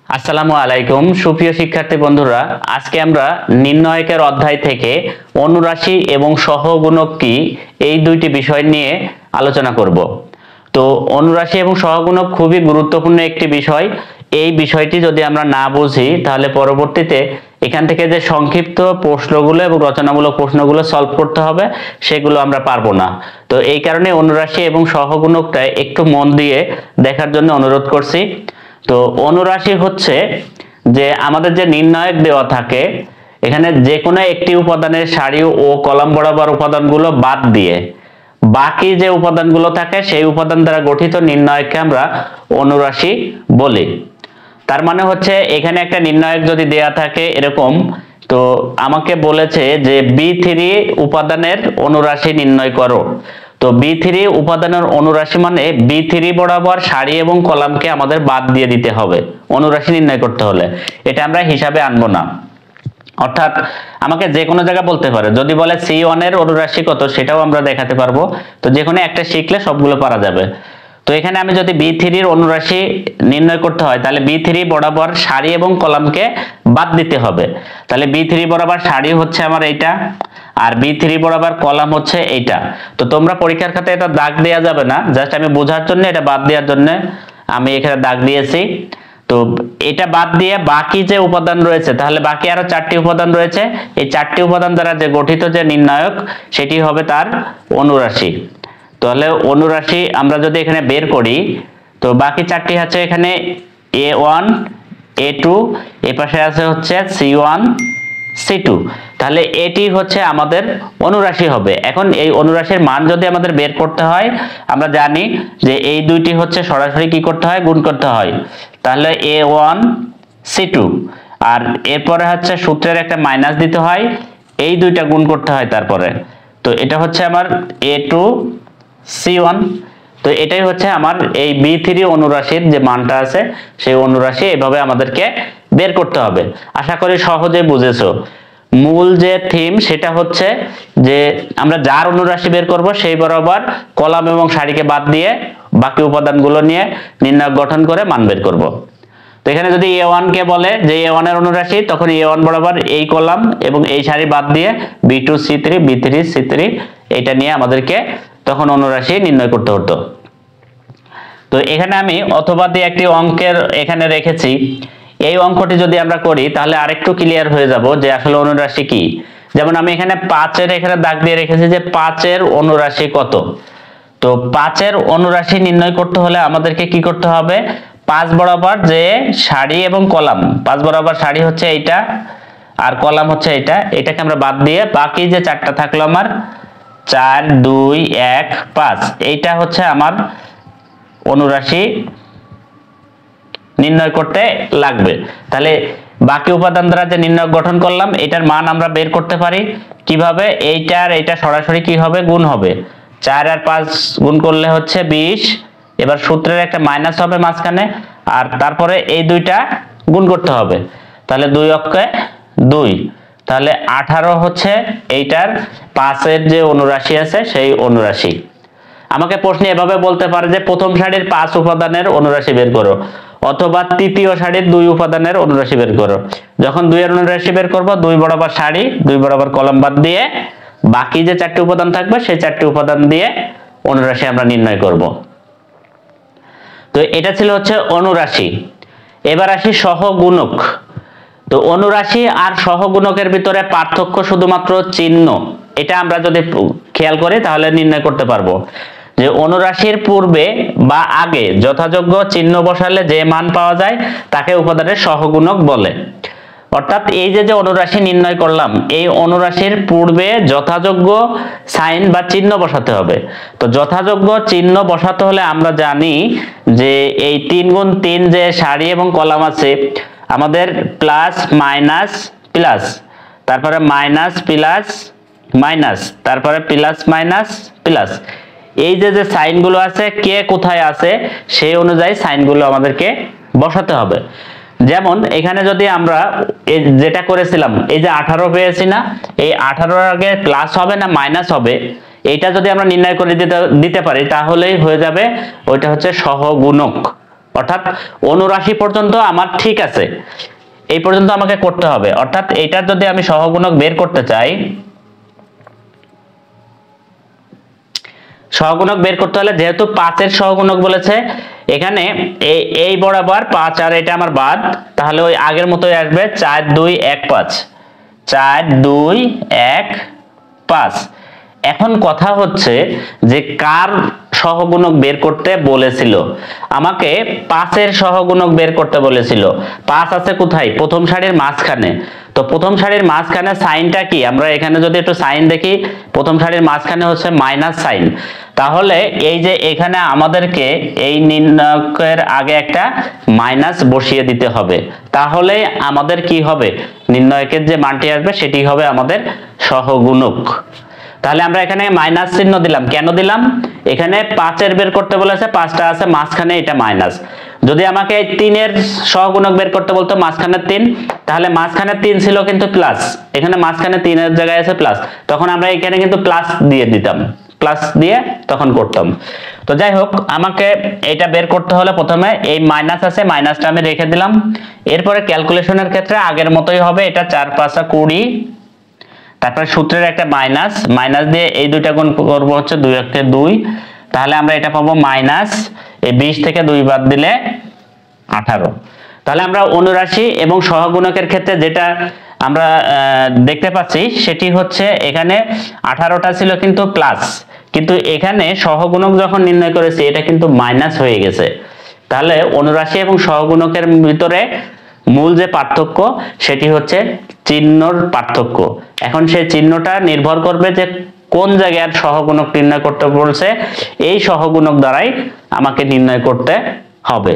আসসালামু আলাইকুম সুপ্রিয় শিক্ষার্থী বন্ধুরা, আজকে আমরা নির্ণয়কের অধ্যায় থেকে অনুরাশি এবং সহগুণক কি এই দুইটি বিষয় নিয়ে আলোচনা করব। তো অনুরাশি এবং সহগুণক খুবই গুরুত্বপূর্ণ একটি বিষয়। এই বিষয়টি যদি আমরা না বুঝি তাহলে পরবর্তীতে এখান থেকে যে সংক্ষিপ্ত প্রশ্নগুলো এবং রচনামূলক প্রশ্নগুলো সলভ করতে হবে সেগুলো আমরা পারবো না। তো এই কারণে অনুরাশি এবং সহগুণকটা একটু মন দিয়ে দেখার জন্য অনুরোধ করছি। তো অনুরাশি হচ্ছে যে আমাদের যে নির্ণায়ক দেওয়া থাকে, এখানে যে কোনো একটি উপাদানের সারি ও কলাম বরাবর উপাদানগুলো বাদ দিয়ে বাকি যে উপাদানগুলো থাকে সেই উপাদান দ্বারা গঠিত নির্ণায়ককে আমরা অনুরাশি বলি। তার মানে হচ্ছে এখানে একটা নির্ণায়ক যদি দেয়া থাকে এরকম, তো আমাকে বলেছে যে B3 উপাদানের অনুরাশি নির্ণয় করো। তো B3 উপাদানের অনুরাশি মানে B3 বরাবর সারি এবং কলামকে আমাদের বাদ দিয়ে দিতে হবে অনুরাশি নির্ণয় করতে হলে। এটা আমরা হিসাবে আনবো না, অর্থাৎ আমাকে যে কোনো জায়গা বলতে পারে। যদি বলে C1 এর অনুরাশি কত সেটাও আমরা দেখাতে পারবো। তো যে কোনো একটা শিখলে সবগুলো পারা যাবে। তো এখানে আমি যদি B3 এর অনুরাশি নির্ণয় করতে হয় তাহলে B3 বরাবর সারি এবং কলামকে বাদ দিতে হবে। তাহলে B3 বরাবর সারি হচ্ছে আমার এইটা, আর B3 বরাবর কলাম হচ্ছে এইটা। তো তোমরা পরীক্ষার খাতায় এটা দাগ দেওয়া যাবে না, জাস্ট আমি বোঝার জন্য এটা বাদ দেওয়ার জন্য আমি এখানে দাগ দিয়েছি। তো এটা বাদ দিয়ে বাকি যে উপাদান রয়েছে, তাহলে বাকি আরো 4টি উপাদান রয়েছে, এই 4টি উপাদান দ্বারা যে গঠিত যে নির্ণায়ক সেটি হবে তার অনুরাশি। তাহলে অনুরাশি আমরা যদি এখানে বের করি, তো বাকি 4টি আছে এখানে A1 A2, এই পাশে আছে হচ্ছে C1 C2। তাহলে এটি হচ্ছে আমাদের অনুরাশি হবে। এখন এই অনুরাশির মান যদি আমাদের বের করতে হয়, আমরা জানি যে এই দুইটি হচ্ছে সরাসরি কি করতে হয়, গুণ করতে হয়। তাহলে A1 C2, আর এরপরে হচ্ছে সূত্রের একটা মাইনাস দিতে হয়, এই দুইটা গুণ করতে হয় তারপরে। তো এটা হচ্ছে আমার A2 C1। তো এটাই হচ্ছে আমার এই B3 অনুরাশির যে মানটা আছে সেই অনুরাশি এভাবে আমাদেরকে বের করতে হবে। আশা করি সহজে বুঝেছো। মূল যে থিম সেটা হচ্ছে যে আমরা যার অনুরাশি বের করব সেই বরাবর কলাম এবং সারিকে বাদ দিয়ে বাকি উপাদানগুলো নিয়ে নির্ণায়ক গঠন করে মান বের করব। তো এখানে যদি A1 কে বলে যে A1 এর অনুরাশি, তখন A1 বরাবর এই কলাম এবং এই সারি বাদ দিয়ে B2 C3 B3 C3 এটা নিয়ে আমাদেরকে তখন অনুরাশি নির্ণয় করতে হতো। তো এখানে আমি অথবা দিয়ে একটি অঙ্কের এখানে রেখেছি। এই অঙ্কটি যদি আমরা করি তাহলে আরেকটু ক্লিয়ার হয়ে যাব যে আসলে অনুরাশি কি। যেমন আমি এখানে 5 এর এখানে দাগ দিয়ে রেখেছি যে 5 এর অনুরাশি কত। তো 5 এর অনুরাশি নির্ণয় করতে হলে আমাদেরকে কি করতে হবে, 5 বরাবর যে সারি এবং কলাম, 5 বরাবর সারি হচ্ছে এইটা আর কলাম হচ্ছে এইটা, এটাকে আমরা বাদ দিয়ে বাকি যে 4টা থাকলো আমার 4 2 1 5, এইটা হচ্ছে আমার অনুরাশি নির্ণয় করতে লাগবে। তাহলে বাকি উপাদান দ্বারা যে নির্ণায়ক গঠন করলাম এটার মান আমরা বের করতে পারি কিভাবে, এইটা আর এইটা সরাসরি কি হবে, গুণ হবে। 4 আর 5 গুণ করলে হচ্ছে 20, এবার সূত্রের একটা মাইনাস হবে মাঝখানে, আর তারপরে এই দুইটা গুণ করতে হবে। তাহলে 2 অক্ষে 2, তাহলে 18 হচ্ছে এইটার 5 এর যে অনুরাশি আছে সেই অনুরাশি। আমাকে প্রশ্নে এভাবে বলতে পারে যে প্রথম সারির 5 উপাদানের অনুরাশি বের করো, অথবা তৃতীয় সারির 2 উপাদানের অনুরাশি বের করো। যখন 2 এর অনুরাশি বের করব, 2 বরাবর সারি 2 বরাবর কলাম বাদ দিয়ে বাকি যে 4টি উপাদান থাকবে সেই 4টি উপাদান দিয়ে অনুরাশি আমরা নির্ণয় করব। তো এটা ছিল হচ্ছে অনুরাশি। এবার আসি সহগুণক। তো অনুরাশি আর সহগুণকের ভিতরে পার্থক্য শুধুমাত্র চিহ্ন। এটা আমরা যদি খেয়াল করি তাহলে নির্ণয় করতে পারবো যে অনুরাশির পূর্বে বা আগে যথাযোগ্য চিহ্ন বসালে যে মান পাওয়া যায় তাকে উপাদানের সহগুণক বলে। অর্থাৎ এই যে অনুরাশি নির্ণয় করলাম, এই অনুরাশির পূর্বে যথাযোগ্য সাইন বা চিহ্ন বসাতে হবে। তো যথাযোগ্য চিহ্ন বসাতে হলে আমরা জানি যে এই 3 গুণ 3 যে সারি এবং কলাম আছে, আমাদের প্লাস মাইনাস প্লাস, তারপরে মাইনাস প্লাস মাইনাস, তারপরে প্লাস মাইনাস প্লাস, এই যে সাইনগুলো আছে কে কোথায় আছে সেই অনুযায়ী সাইনগুলো আমাদেরকে বসাতে হবে। যেমন এখানে যদি আমরা যেটা করেছিলাম, এই যে 18 পেয়েছি না, এই 18 এর আগে প্লাস হবে না মাইনাস হবে, এটা যদি আমরা নির্ণয় করে দিতে পারি তাহলেই হয়ে যাবে ওইটা হচ্ছে সহগুণক। অর্থাৎ অনুরাশি পর্যন্ত আমার ঠিক আছে, এই পর্যন্ত আমাকে করতে হবে। অর্থাৎ এটার যদি আমি সহগুণক বের করতে চাই, সহগুণক বের করতে হলে যেহেতু 5 এর সহগুণক বলেছে, এখানে এই বরাবর 5 আর এটা আমার বাদ, তাহলে ওই আগের মতোই আসবে 4 2 1 5, 4 2 1 5। এখন কথা হচ্ছে যে কার সহগুণক বের করতে বলেছিল, আমাকে 5 এর সহগুণক বের করতে বলেছিল। 5 আছে কোথায়? প্রথম সারির মাঝখানে। তো প্রথম সারির মাঝখানে সাইনটা কি, আমরা এখানে যদি একটু সাইন দেখি, প্রথম সারির মাঝখানে হচ্ছে মাইনাস সাইন। তাহলে এই যে এখানে আমাদেরকে এই নির্ণায়কের আগে একটা মাইনাস বসিয়ে দিতে হবে, তাহলে আমাদের কি হবে, নির্ণায়কের যে মানটি আসবে সেটি হবে আমাদের সহগুণক। তাহলে আমরা এখানে মাইনাস চিহ্ন দিলাম, কেন দিলাম? এখানে 5 এর বের করতে বলেছে, 5টা আছে মাঝখানে, এটা মাইনাস। যদি আমাকে এই 3 এর সহগুণক বের করতে বলতো মাঝখানে 3, তাহলে মাঝখানে 3 ছিল কিন্তু প্লাস, এখানে মাঝখানে 3 এর জায়গায় আছে প্লাস, তখন আমরা এখানে কিন্তু প্লাস দিয়ে দিতাম, প্লাস দিয়ে তখন করতাম। তো যাই হোক, আমাকে এটা বের করতে হলে প্রথমে এই মাইনাস আছে, মাইনাসটা আমি রেখে দিলাম। এরপরে ক্যালকুলেশনের ক্ষেত্রে আগের মতোই হবে, এটা 4 5 20, তারপর সূত্রের একটা মাইনাস, মাইনাস দিয়ে এই দুইটা গুণ করব হচ্ছে 2 1 2, তাহলে আমরা এটা পাবো মাইনাস, এই 20 থেকে 2 বাদ দিলে 18। তাহলে আমরা অনুরাশি এবং সহগুণকের ক্ষেত্রে যেটা আমরা দেখতে পাচ্ছি সেটি হচ্ছে এখানে 18টা ছিল কিন্তু প্লাস, কিন্তু এখানে সহগুণক যখন নির্ণয় করেছি এটা কিন্তু মাইনাস হয়ে গেছে। তাহলে অনুরাশি এবং সহগুণকের ভিতরে মূল যে পার্থক্য সেটি হচ্ছে চিহ্নর পার্থক্য। এখন সেই চিহ্নটা নির্ভর করবে যে কোন জায়গার সহগুণক নির্ণয় করতে বলছে, এই সহগুণক দ্বারাই আমাকে নির্ণয় করতে হবে।